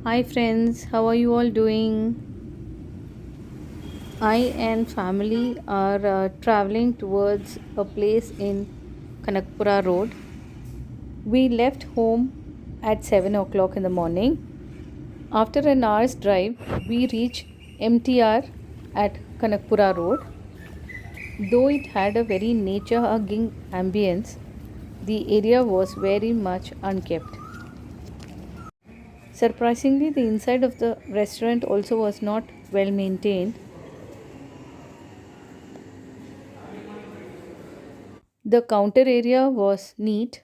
Hi friends, how are you all doing? I and family are traveling towards a place in Kanakpura Road. We left home at 7 o'clock in the morning. After an hour's drive, we reached MTR at Kanakpura Road. Though it had a very nature hugging ambience, the area was very much unkept. Surprisingly, the inside of the restaurant also was not well maintained. The counter area was neat.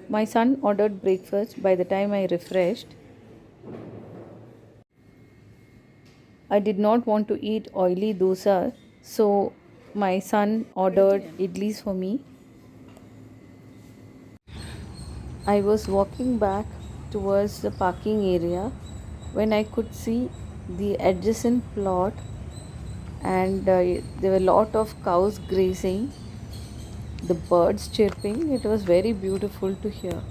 My son ordered breakfast. By the time I refreshed, I did not want to eat oily dosa, so my son ordered idlis for me. I was walking back towards the parking area when I could see the adjacent plot, and there were a lot of cows grazing, the birds chirping. It was very beautiful to hear.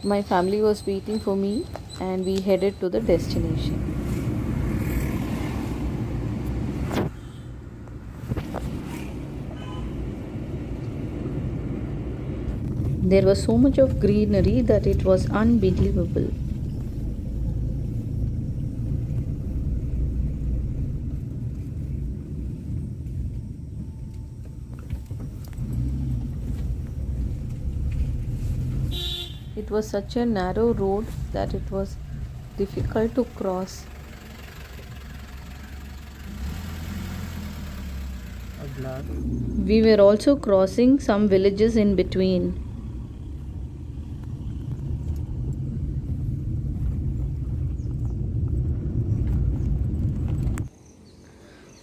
My family was waiting for me, and we headed to the destination. There was so much of greenery that it was unbelievable. It was such a narrow road that it was difficult to cross. We were also crossing some villages in between.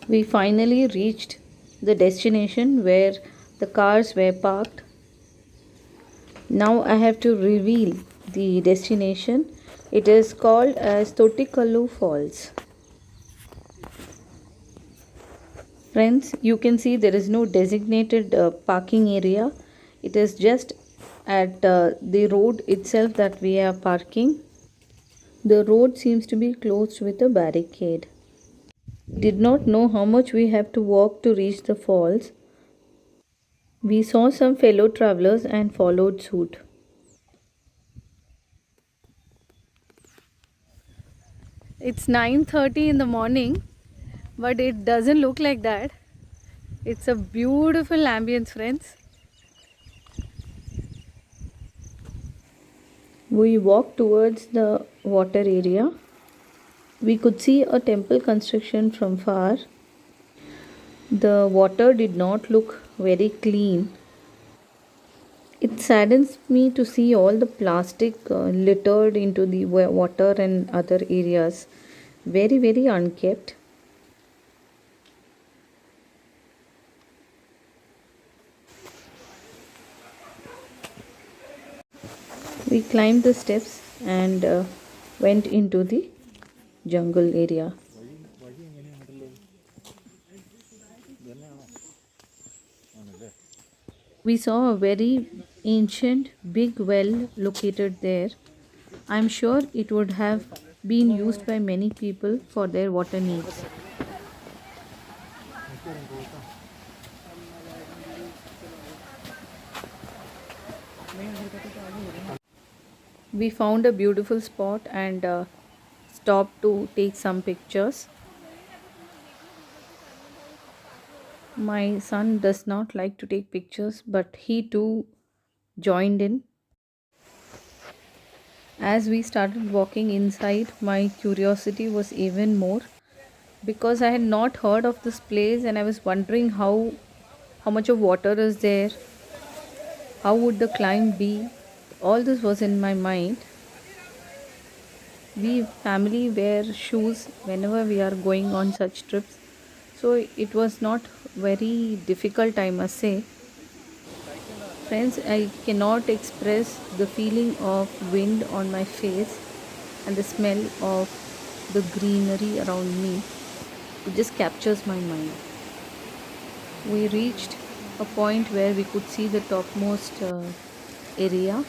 We finally reached the destination where the cars were parked. Now I have to reveal the destination. It is called as Totikallu Falls. Friends, you can see there is no designated parking area. It is just at the road itself that we are parking. The road seems to be closed with a barricade. Did not know how much we have to walk to reach the falls. We saw some fellow travelers and followed suit. It's 9:30 in the morning, but it doesn't look like that. It's a beautiful ambience, friends. We walked towards the water area. We could see a temple construction from far. The water did not look very clean. It saddens me to see all the plastic littered into the water and other areas. Very, very unkept. We climbed the steps and went into the jungle area. We saw a very ancient big well located there. I'm sure it would have been used by many people for their water needs. We found a beautiful spot and stopped to take some pictures. My son does not like to take pictures, but he too joined in. As we started walking inside, my curiosity was even more because I had not heard of this place and I was wondering how much of water is there, how would the climb be. All this was in my mind. We family wear shoes whenever we are going on such trips, so it was not very difficult, I must say. Friends, I cannot express the feeling of wind on my face and the smell of the greenery around me. It just captures my mind. We reached a point where we could see the topmost area.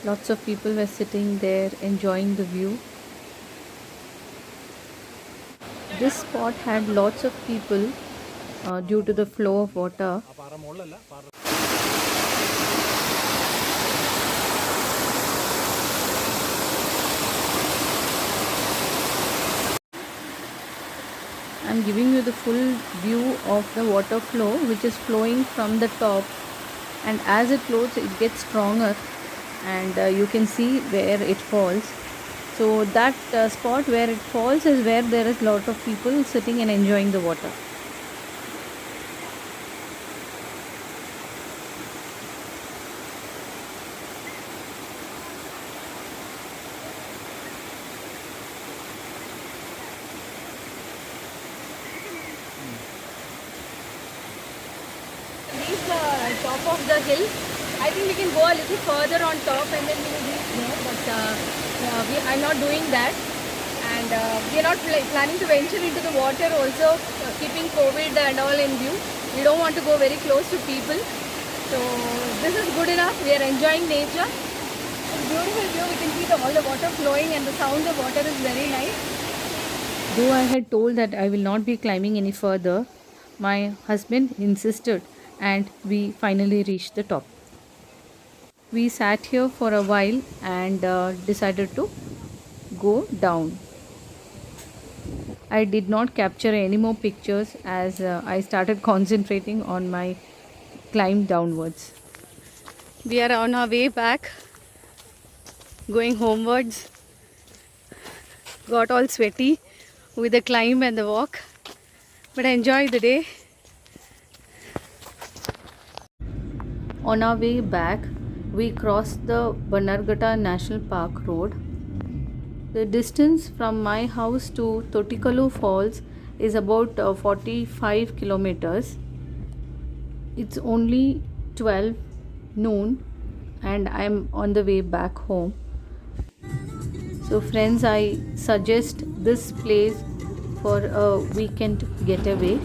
Lots of people were sitting there enjoying the view. This spot had lots of people due to the flow of water. I'm giving you the full view of the water flow which is flowing from the top, and as it flows it gets stronger, and you can see where it falls. So that spot where it falls is where there is lot of people sitting and enjoying the water. Reach the top of the hill. I think we can go a little further on top and then we will reach there, but I'm not doing that, and we are not planning to venture into the water also, keeping COVID and all in view. We don't want to go very close to people, so this is good enough. We are enjoying nature. It's beautiful view. We can see all the water flowing and the sound of water is very nice. Though I had told that I will not be climbing any further, my husband insisted and we finally reached the top. We sat here for a while and decided to go down. I did not capture any more pictures as I started concentrating on my climb downwards. We are on our way back, going homewards. Got all sweaty with the climb and the walk, but I enjoyed the day. On our way back, we crossed the Bannerghatta National Park road. The distance from my house to Totikalu Falls is about 45 kilometers. It's only 12 noon and I'm on the way back home. So friends, I suggest this place for a weekend getaway.